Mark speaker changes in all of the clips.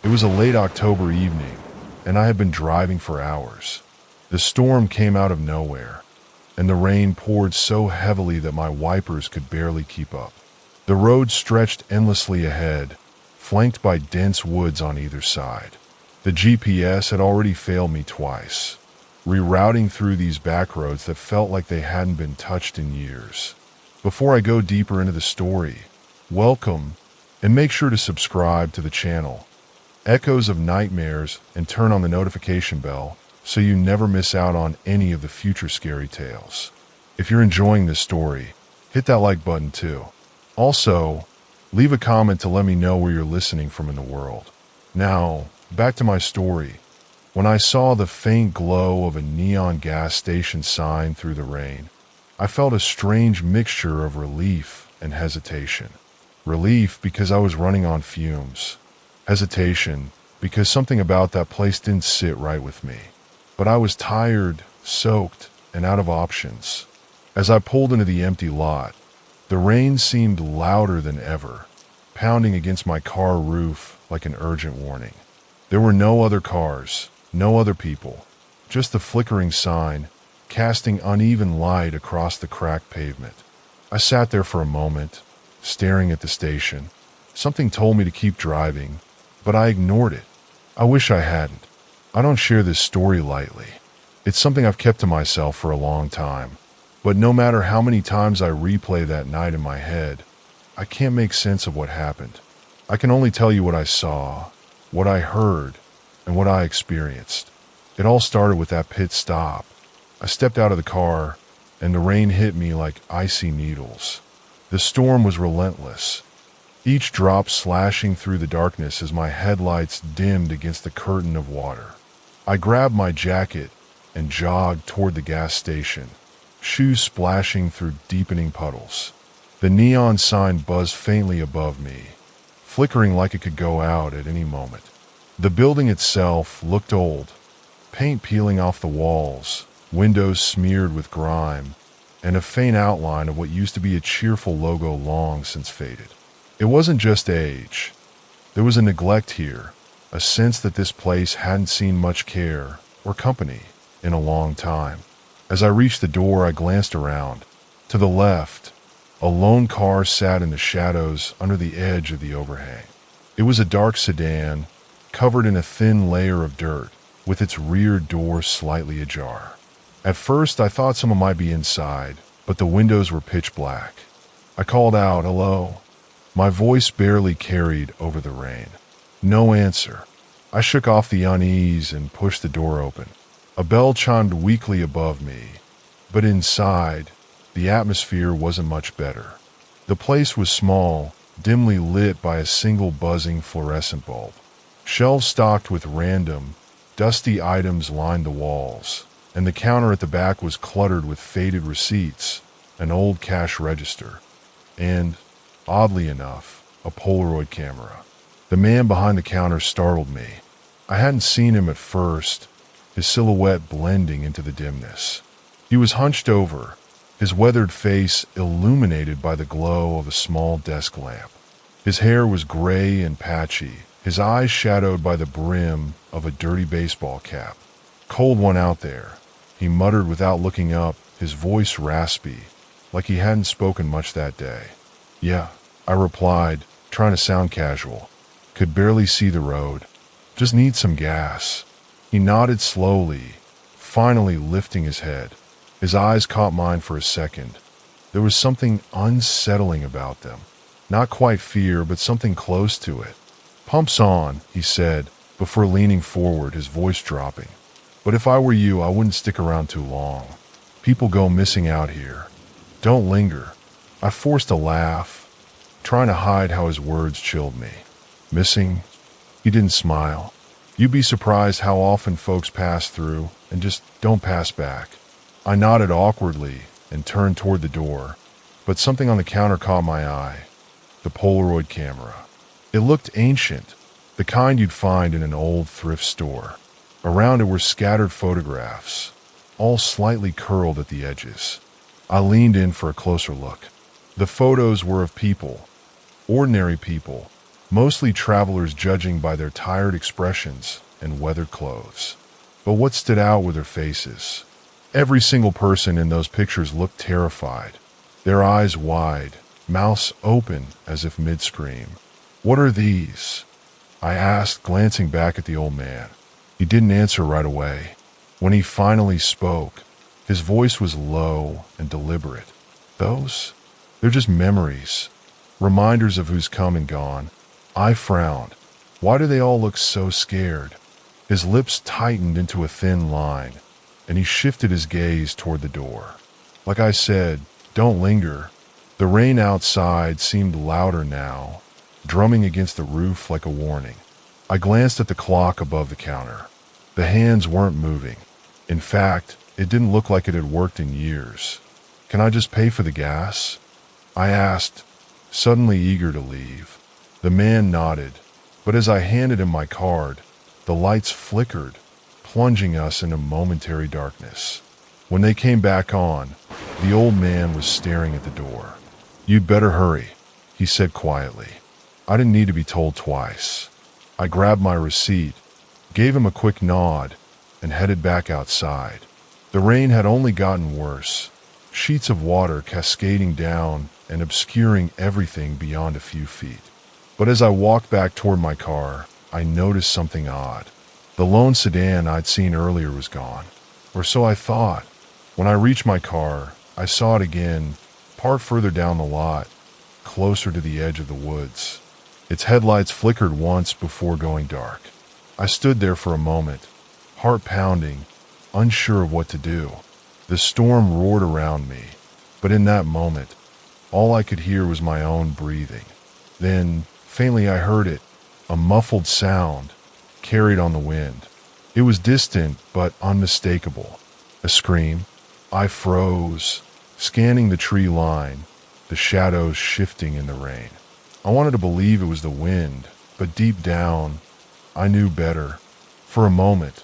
Speaker 1: It was a late October evening, and I had been driving for hours. The storm came out of nowhere, and the rain poured so heavily that my wipers could barely keep up. The road stretched endlessly ahead, flanked by dense woods on either side. The GPS had already failed me twice, rerouting through these back roads that felt like they hadn't been touched in years. Before I go deeper into the story, welcome, and make sure to subscribe to the channel, Echoes of Nightmares, and turn on the notification bell so you never miss out on any of the future scary tales. If you're enjoying this story, hit that like button too. Also, leave a comment to let me know where you're listening from in the world. Now, back to my story. When I saw the faint glow of a neon gas station sign through the rain, I felt a strange mixture of relief and hesitation. Relief because I was running on fumes. Hesitation because something about that place didn't sit right with me. But I was tired, soaked, and out of options. As I pulled into the empty lot, the rain seemed louder than ever, pounding against my car roof like an urgent warning. There were no other cars, no other people, just the flickering sign, casting uneven light across the cracked pavement. I sat there for a moment, staring at the station. Something told me to keep driving, but I ignored it. I wish I hadn't. I don't share this story lightly. It's something I've kept to myself for a long time. But no matter how many times I replay that night in my head, I can't make sense of what happened. I can only tell you what I saw, what I heard, and what I experienced. It all started with that pit stop. I stepped out of the car, and the rain hit me like icy needles. The storm was relentless, each drop slashing through the darkness as my headlights dimmed against the curtain of water. I grabbed my jacket and jogged toward the gas station, shoes splashing through deepening puddles. The neon sign buzzed faintly above me, flickering like it could go out at any moment. The building itself looked old, paint peeling off the walls, windows smeared with grime, and a faint outline of what used to be a cheerful logo long since faded. It wasn't just age. There was a neglect here, a sense that this place hadn't seen much care or company in a long time. As I reached the door, I glanced around. To the left, a lone car sat in the shadows under the edge of the overhang. It was a dark sedan, covered in a thin layer of dirt, with its rear door slightly ajar. At first, I thought someone might be inside, but the windows were pitch black. I called out, "Hello." My voice barely carried over the rain. No answer. I shook off the unease and pushed the door open. A bell chimed weakly above me, but inside, the atmosphere wasn't much better. The place was small, dimly lit by a single buzzing fluorescent bulb. Shelves stocked with random, dusty items lined the walls, and the counter at the back was cluttered with faded receipts, an old cash register, and, oddly enough, a Polaroid camera. The man behind the counter startled me. I hadn't seen him at first, his silhouette blending into the dimness. He was hunched over, his weathered face illuminated by the glow of a small desk lamp. His hair was gray and patchy, his eyes shadowed by the brim of a dirty baseball cap. "Cold one out there," he muttered without looking up, his voice raspy, like he hadn't spoken much that day. "Yeah," I replied, trying to sound casual. Could barely see the road. "Just need some gas." He nodded slowly, finally lifting his head. His eyes caught mine for a second. There was something unsettling about them. Not quite fear, but something close to it. "Pump's on," he said, before leaning forward, his voice dropping. "But if I were you, I wouldn't stick around too long. People go missing out here. Don't linger." I forced a laugh, trying to hide how his words chilled me. "Missing?" He didn't smile. "You'd be surprised how often folks pass through and just don't pass back." I nodded awkwardly and turned toward the door, but something on the counter caught my eye. The Polaroid camera. It looked ancient, the kind you'd find in an old thrift store. Around it were scattered photographs, all slightly curled at the edges. I leaned in for a closer look. The photos were of people, ordinary people, mostly travelers judging by their tired expressions and weathered clothes. But what stood out were their faces. Every single person in those pictures looked terrified, their eyes wide, mouths open as if mid-scream. "What are these?" I asked, glancing back at the old man. He didn't answer right away. When he finally spoke, his voice was low and deliberate. "Those? They're just memories, reminders of who's come and gone." I frowned. Why do they all look so scared? His lips tightened into a thin line, and he shifted his gaze toward the door. Like I said, don't linger. The rain outside seemed louder now, drumming against the roof like a warning. I glanced at the clock above the counter. The hands weren't moving. In fact, it didn't look like it had worked in years. "Can I just pay for the gas?" I asked, suddenly eager to leave. The man nodded, but as I handed him my card, the lights flickered, plunging us into momentary darkness. When they came back on, the old man was staring at the door. "You'd better hurry," he said quietly. I didn't need to be told twice. I grabbed my receipt, gave him a quick nod, and headed back outside. The rain had only gotten worse, sheets of water cascading down and obscuring everything beyond a few feet. But as I walked back toward my car, I noticed something odd. The lone sedan I'd seen earlier was gone, or so I thought. When I reached my car, I saw it again, parked further down the lot, closer to the edge of the woods. Its headlights flickered once before going dark. I stood there for a moment, heart pounding, unsure of what to do. The storm roared around me, but in that moment, all I could hear was my own breathing. Then, faintly I heard it, a muffled sound, carried on the wind. It was distant but unmistakable. A scream. I froze, scanning the tree line, the shadows shifting in the rain. I wanted to believe it was the wind, but deep down, I knew better. For a moment,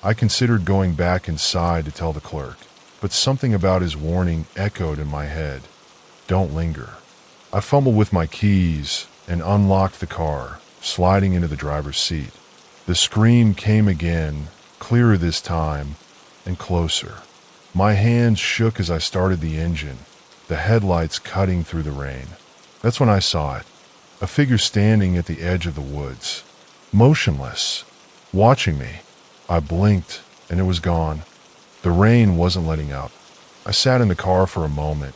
Speaker 1: I considered going back inside to tell the clerk, but something about his warning echoed in my head. Don't linger. I fumbled with my keys and unlocked the car, sliding into the driver's seat. The scream came again, clearer this time, and closer. My hands shook as I started the engine, the headlights cutting through the rain. That's when I saw it, a figure standing at the edge of the woods, motionless, watching me. I blinked, and it was gone. The rain wasn't letting up. I sat in the car for a moment,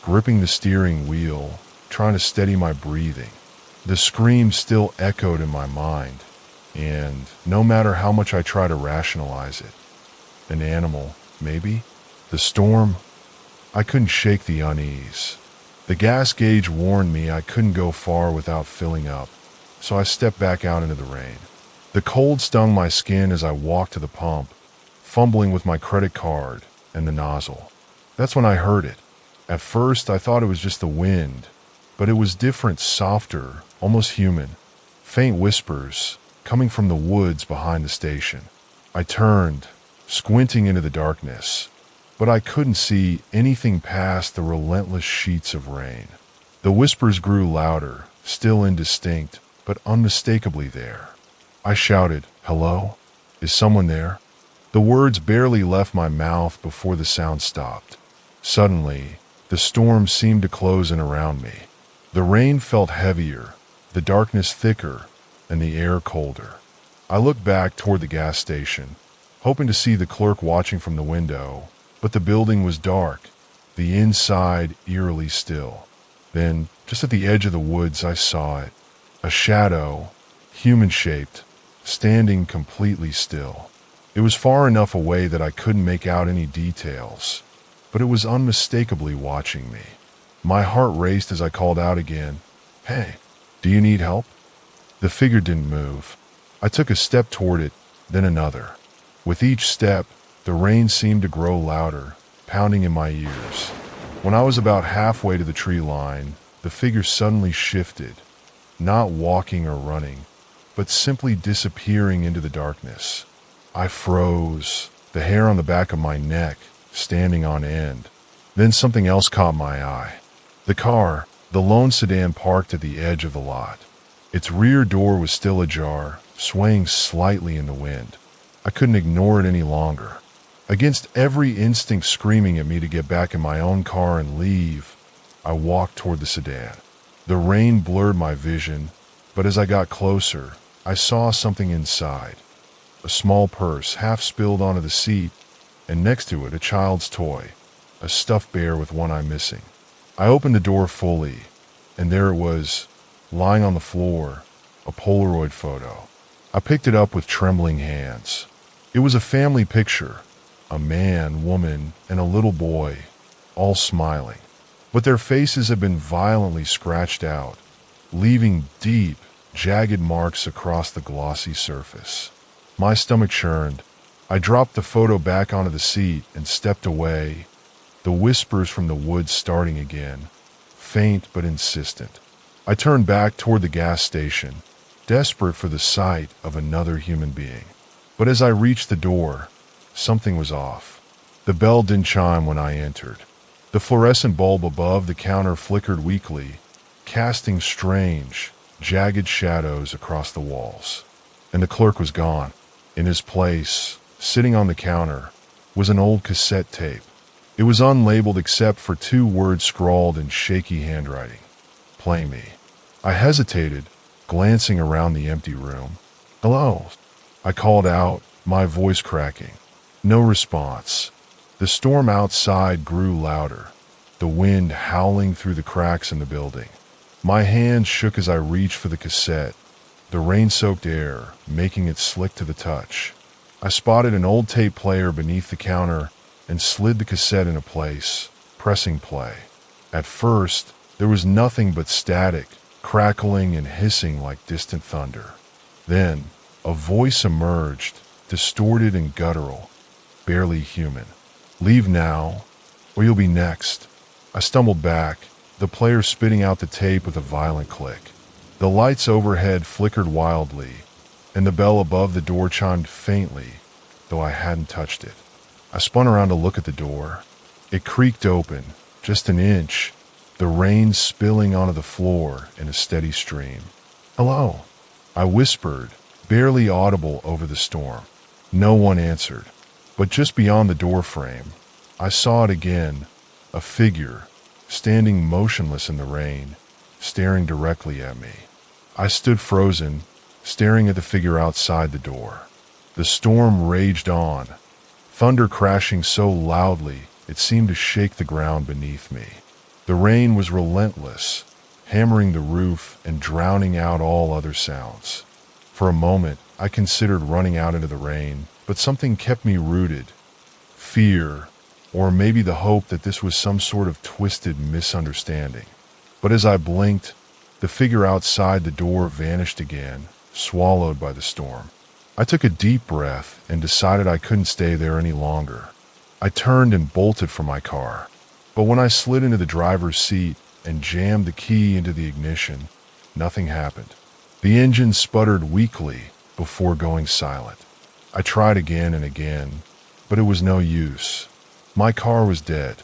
Speaker 1: gripping the steering wheel, trying to steady my breathing. The scream still echoed in my mind, and no matter how much I tried to rationalize it, an animal, maybe? The storm? I couldn't shake the unease. The gas gauge warned me I couldn't go far without filling up, so I stepped back out into the rain. The cold stung my skin as I walked to the pump, fumbling with my credit card and the nozzle. That's when I heard it. At first, I thought it was just the wind, but it was different, softer, almost human. Faint whispers coming from the woods behind the station. I turned, squinting into the darkness, but I couldn't see anything past the relentless sheets of rain. The whispers grew louder, still indistinct, but unmistakably there. I shouted, "Hello? Is someone there?" The words barely left my mouth before the sound stopped. Suddenly, the storm seemed to close in around me. The rain felt heavier, the darkness thicker, and the air colder. I looked back toward the gas station, hoping to see the clerk watching from the window, but the building was dark, the inside eerily still. Then, just at the edge of the woods, I saw it, a shadow, human-shaped, standing completely still. It was far enough away that I couldn't make out any details, but it was unmistakably watching me. My heart raced as I called out again, "Hey, do you need help?" The figure didn't move. I took a step toward it, then another. With each step, the rain seemed to grow louder, pounding in my ears. When I was about halfway to the tree line, the figure suddenly shifted, not walking or running, but simply disappearing into the darkness. I froze, the hair on the back of my neck standing on end. Then something else caught my eye. The car, the lone sedan parked at the edge of the lot. Its rear door was still ajar, swaying slightly in the wind. I couldn't ignore it any longer. Against every instinct screaming at me to get back in my own car and leave, I walked toward the sedan. The rain blurred my vision, but as I got closer, I saw something inside. A small purse half spilled onto the seat, and next to it a child's toy, a stuffed bear with one eye missing. I opened the door fully, and there it was, lying on the floor, a Polaroid photo. I picked it up with trembling hands. It was a family picture, a man, woman, and a little boy, all smiling. But their faces had been violently scratched out, leaving deep, jagged marks across the glossy surface. My stomach churned. I dropped the photo back onto the seat and stepped away, the whispers from the woods starting again, faint but insistent. I turned back toward the gas station, desperate for the sight of another human being. But as I reached the door, something was off. The bell didn't chime when I entered. The fluorescent bulb above the counter flickered weakly, casting strange, jagged shadows across the walls. And the clerk was gone. In his place, sitting on the counter, was an old cassette tape. It was unlabeled except for 2 words scrawled in shaky handwriting. "Play me." I hesitated, glancing around the empty room. "Hello," I called out, my voice cracking. No response. The storm outside grew louder, the wind howling through the cracks in the building. My hands shook as I reached for the cassette, the rain-soaked air making it slick to the touch. I spotted an old tape player beneath the counter and slid the cassette into place, pressing play. At first, there was nothing but static, crackling and hissing like distant thunder. Then, a voice emerged, distorted and guttural, barely human. "Leave now, or you'll be next." I stumbled back, the player spitting out the tape with a violent click. The lights overhead flickered wildly, and the bell above the door chimed faintly, though I hadn't touched it. I spun around to look at the door. It creaked open, just an inch, the rain spilling onto the floor in a steady stream. "Hello," I whispered, barely audible over the storm. No one answered, but just beyond the door frame, I saw it again, a figure, standing motionless in the rain, staring directly at me. I stood frozen, staring at the figure outside the door. The storm raged on, thunder crashing so loudly it seemed to shake the ground beneath me. The rain was relentless, hammering the roof and drowning out all other sounds. For a moment, I considered running out into the rain, but something kept me rooted. Fear, or maybe the hope that this was some sort of twisted misunderstanding. But as I blinked, the figure outside the door vanished again, swallowed by the storm. I took a deep breath and decided I couldn't stay there any longer. I turned and bolted for my car. But when I slid into the driver's seat and jammed the key into the ignition, nothing happened. The engine sputtered weakly before going silent. I tried again and again, but it was no use. My car was dead.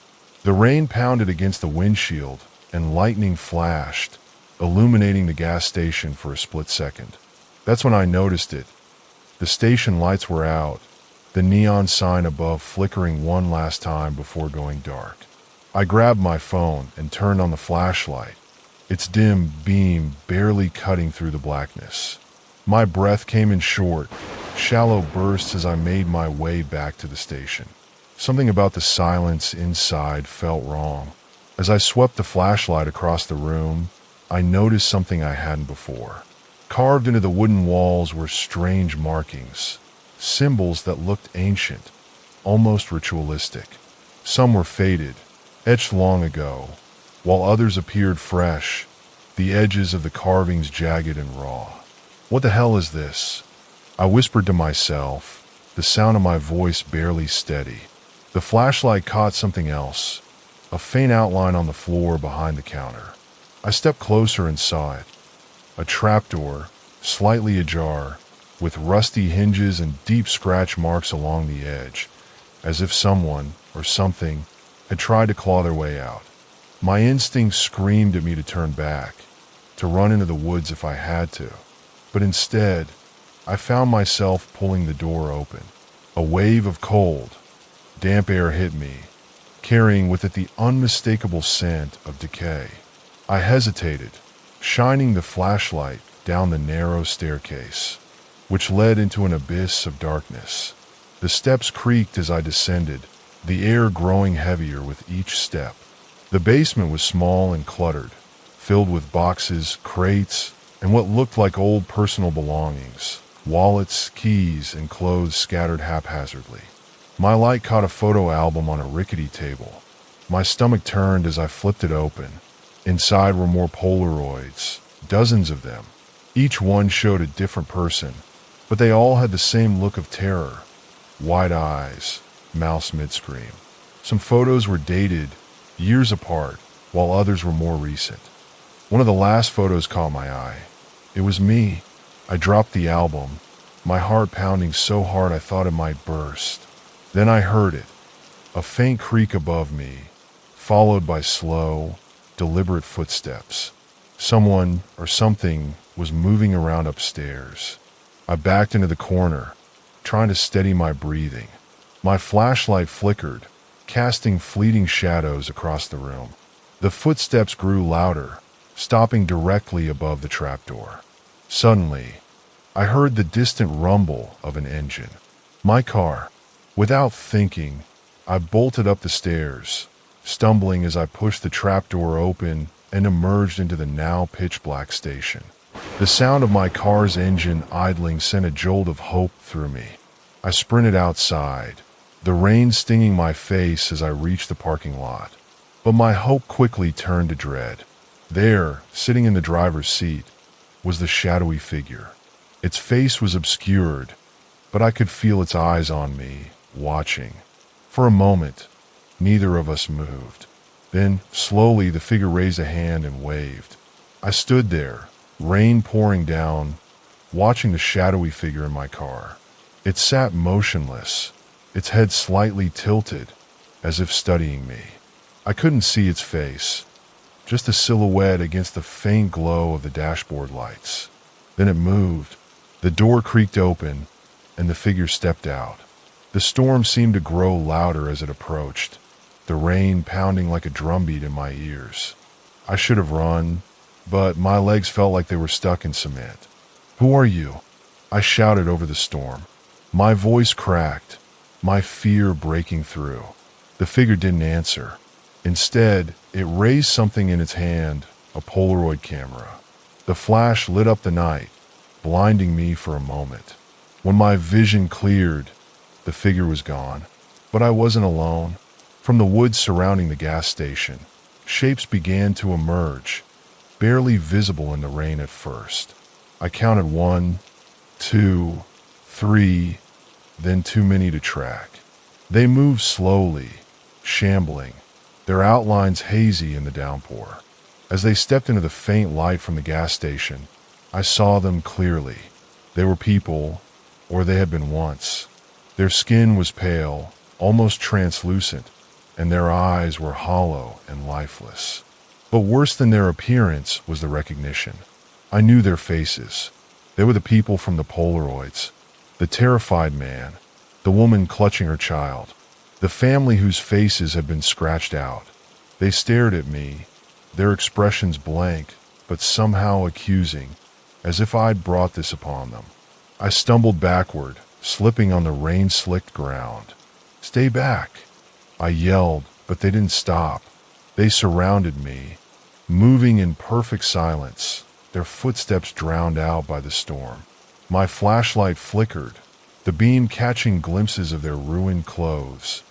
Speaker 1: The rain pounded against the windshield, and lightning flashed, illuminating the gas station for a split second. That's when I noticed it. The station lights were out, the neon sign above flickering one last time before going dark. I grabbed my phone and turned on the flashlight, its dim beam barely cutting through the blackness. My breath came in short, shallow bursts as I made my way back to the station. Something about the silence inside felt wrong. As I swept the flashlight across the room, I noticed something I hadn't before. Carved into the wooden walls were strange markings, symbols that looked ancient, almost ritualistic. Some were faded, etched long ago, while others appeared fresh, the edges of the carvings jagged and raw. "What the hell is this?" I whispered to myself, the sound of my voice barely steady. The flashlight caught something else, a faint outline on the floor behind the counter. I stepped closer and saw it. A trapdoor, slightly ajar, with rusty hinges and deep scratch marks along the edge, as if someone, or something, had tried to claw their way out. My instinct screamed at me to turn back, to run into the woods if I had to. But instead, I found myself pulling the door open. A wave of cold, damp air hit me, carrying with it the unmistakable scent of decay. I hesitated, shining the flashlight down the narrow staircase, which led into an abyss of darkness. The steps creaked as I descended, the air growing heavier with each step. The basement was small and cluttered, filled with boxes, crates, and what looked like old personal belongings, wallets, keys, and clothes scattered haphazardly. My light caught a photo album on a rickety table. My stomach turned as I flipped it open. Inside were more Polaroids, dozens of them. Each one showed a different person, but they all had the same look of terror. Wide eyes, mouths mid-scream. Some photos were dated, years apart, while others were more recent. One of the last photos caught my eye. It was me. I dropped the album, my heart pounding so hard I thought it might burst. Then I heard it, a faint creak above me, followed by slow, deliberate footsteps. Someone or something was moving around upstairs. I backed into the corner, trying to steady my breathing. My flashlight flickered, casting fleeting shadows across the room. The footsteps grew louder, stopping directly above the trapdoor. Suddenly, I heard the distant rumble of an engine. My car. Without thinking, I bolted up the stairs, stumbling as I pushed the trapdoor open and emerged into the now pitch-black station. The sound of my car's engine idling sent a jolt of hope through me. I sprinted outside, the rain stinging my face as I reached the parking lot. But my hope quickly turned to dread. There, sitting in the driver's seat, was the shadowy figure. Its face was obscured, but I could feel its eyes on me, watching. For a moment, neither of us moved. Then, slowly, the figure raised a hand and waved. I stood there, rain pouring down, watching the shadowy figure in my car. It sat motionless, its head slightly tilted, as if studying me. I couldn't see its face, just a silhouette against the faint glow of the dashboard lights. Then it moved. The door creaked open, and the figure stepped out. The storm seemed to grow louder as it approached, the rain pounding like a drumbeat in my ears. I should have run, but my legs felt like they were stuck in cement. "Who are you?" I shouted over the storm. My voice cracked, my fear breaking through. The figure didn't answer. Instead, it raised something in its hand, a Polaroid camera. The flash lit up the night, blinding me for a moment. When my vision cleared, the figure was gone. But I wasn't alone. From the woods surrounding the gas station, shapes began to emerge, barely visible in the rain at first. I counted 1, 2, 3, then too many to track. They moved slowly, shambling, their outlines hazy in the downpour. As they stepped into the faint light from the gas station, I saw them clearly. They were people, or they had been once. Their skin was pale, almost translucent, and their eyes were hollow and lifeless. But worse than their appearance was the recognition. I knew their faces. They were the people from the Polaroids, the terrified man, the woman clutching her child, the family whose faces had been scratched out. They stared at me, their expressions blank, but somehow accusing, as if I'd brought this upon them. I stumbled backward, slipping on the rain-slicked ground. "Stay back!" I yelled, but they didn't stop. They surrounded me, moving in perfect silence, their footsteps drowned out by the storm. My flashlight flickered, the beam catching glimpses of their ruined clothes,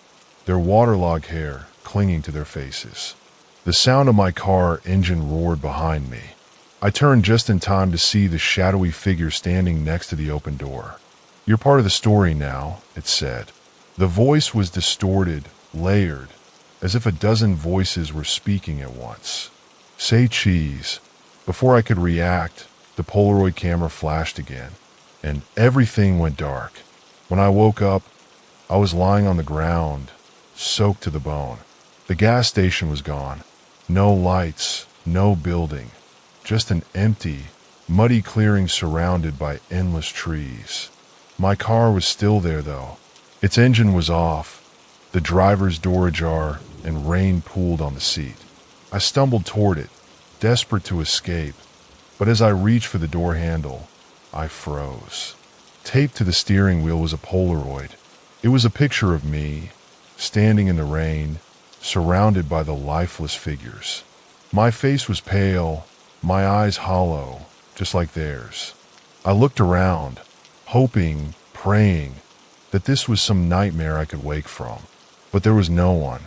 Speaker 1: their waterlogged hair clinging to their faces. The sound of my car engine roared behind me. I turned just in time to see the shadowy figure standing next to the open door. "You're part of the story now," it said. The voice was distorted, layered, as if a dozen voices were speaking at once. "Say cheese." Before I could react, the Polaroid camera flashed again, and everything went dark. When I woke up, I was lying on the ground, soaked to the bone. The gas station was gone. No lights, no building, just an empty, muddy clearing surrounded by endless trees. My car was still there though. Its engine was off, the driver's door ajar, and rain pooled on the seat. I stumbled toward it, desperate to escape, but as I reached for the door handle, I froze. Taped to the steering wheel was a Polaroid. It was a picture of me, standing in the rain, surrounded by the lifeless figures. My face was pale, my eyes hollow, just like theirs. I looked around, hoping, praying, that this was some nightmare I could wake from. But there was no one.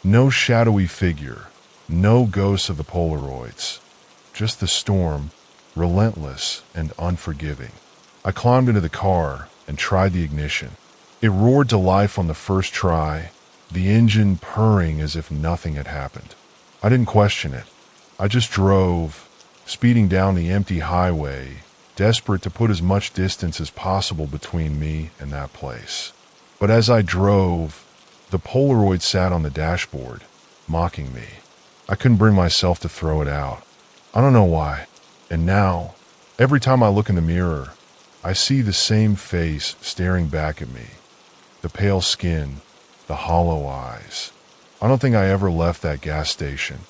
Speaker 1: No shadowy figure. No ghosts of the Polaroids. Just the storm, relentless and unforgiving. I climbed into the car and tried the ignition. It roared to life on the first try, the engine purring as if nothing had happened. I didn't question it. I just drove, speeding down the empty highway, desperate to put as much distance as possible between me and that place. But as I drove, the Polaroid sat on the dashboard, mocking me. I couldn't bring myself to throw it out. I don't know why. And now, every time I look in the mirror, I see the same face staring back at me. The pale skin, the hollow eyes. I don't think I ever left that gas station,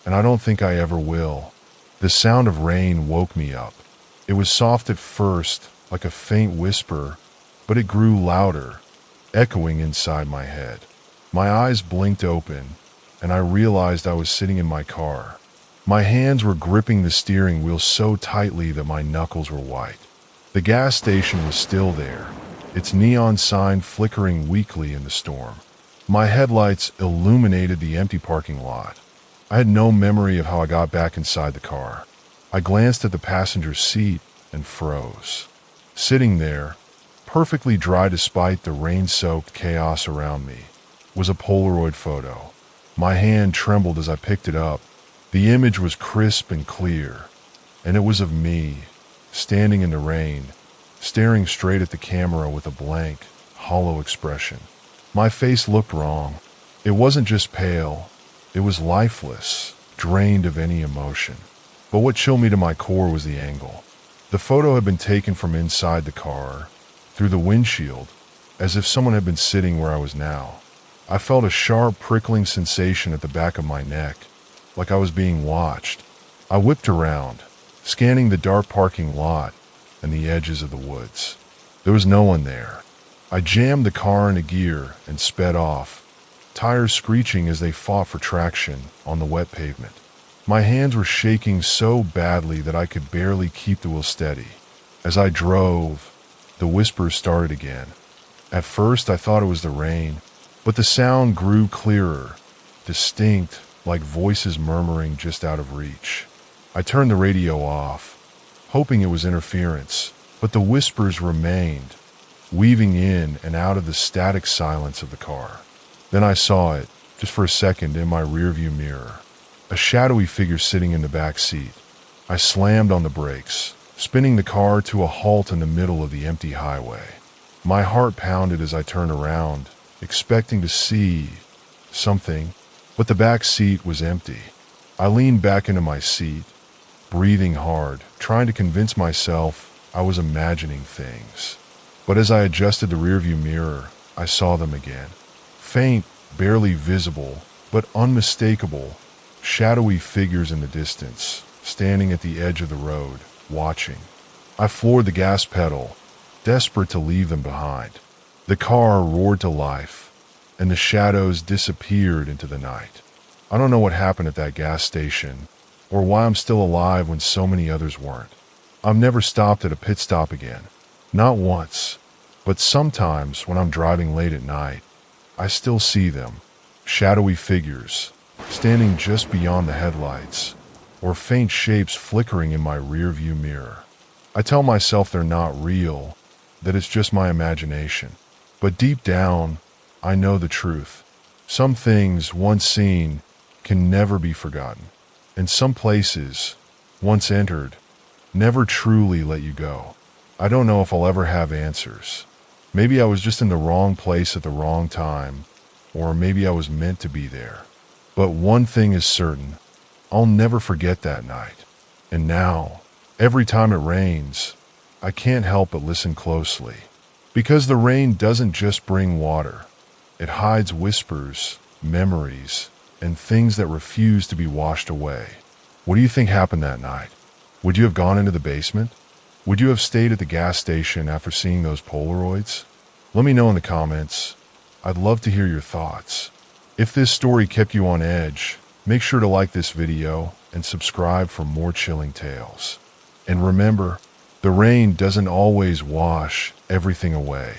Speaker 1: and I don't think I ever will. The sound of rain woke me up. It was soft at first, like a faint whisper, but it grew louder, echoing inside my head. My eyes blinked open, and I realized I was sitting in my car. My hands were gripping the steering wheel so tightly that my knuckles were white. The gas station was still there, its neon sign flickering weakly in the storm. My headlights illuminated the empty parking lot. I had no memory of how I got back inside the car. I glanced at the passenger seat and froze. Sitting there, perfectly dry despite the rain-soaked chaos around me, was a Polaroid photo. My hand trembled as I picked it up. The image was crisp and clear, and it was of me, standing in the rain, staring straight at the camera with a blank, hollow expression. My face looked wrong. It wasn't just pale, it was lifeless, drained of any emotion. But what chilled me to my core was the angle. The photo had been taken from inside the car, through the windshield, as if someone had been sitting where I was now. I felt a sharp, prickling sensation at the back of my neck, like I was being watched. I whipped around, scanning the dark parking lot and the edges of the woods. There was no one there. I jammed the car into gear and sped off, tires screeching as they fought for traction on the wet pavement. My hands were shaking so badly that I could barely keep the wheel steady. As I drove, the whispers started again. At first I thought it was the rain, but the sound grew clearer, distinct, like voices murmuring just out of reach. I turned the radio off, hoping it was interference, but the whispers remained, weaving in and out of the static silence of the car. Then I saw it, just for a second, in my rearview mirror. A shadowy figure sitting in the back seat. I slammed on the brakes, spinning the car to a halt in the middle of the empty highway. My heart pounded as I turned around, expecting to see something, but the back seat was empty. I leaned back into my seat, breathing hard, trying to convince myself I was imagining things. But as I adjusted the rearview mirror, I saw them again. Faint, barely visible, but unmistakable, shadowy figures in the distance, standing at the edge of the road, watching. I floored the gas pedal, desperate to leave them behind. The car roared to life, and the shadows disappeared into the night. I don't know what happened at that gas station, or why I'm still alive when so many others weren't. I've never stopped at a pit stop again. Not once, but sometimes when I'm driving late at night, I still see them, shadowy figures, standing just beyond the headlights, or faint shapes flickering in my rearview mirror. I tell myself they're not real, that it's just my imagination. But deep down, I know the truth. Some things, once seen, can never be forgotten. And some places, once entered, never truly let you go. I don't know if I'll ever have answers. Maybe I was just in the wrong place at the wrong time, or maybe I was meant to be there. But one thing is certain, I'll never forget that night. And now, every time it rains, I can't help but listen closely. Because the rain doesn't just bring water, it hides whispers, memories, and things that refuse to be washed away. What do you think happened that night? Would you have gone into the basement? Would you have stayed at the gas station after seeing those Polaroids? Let me know in the comments. I'd love to hear your thoughts. If this story kept you on edge, make sure to like this video and subscribe for more chilling tales. And remember, the rain doesn't always wash everything away.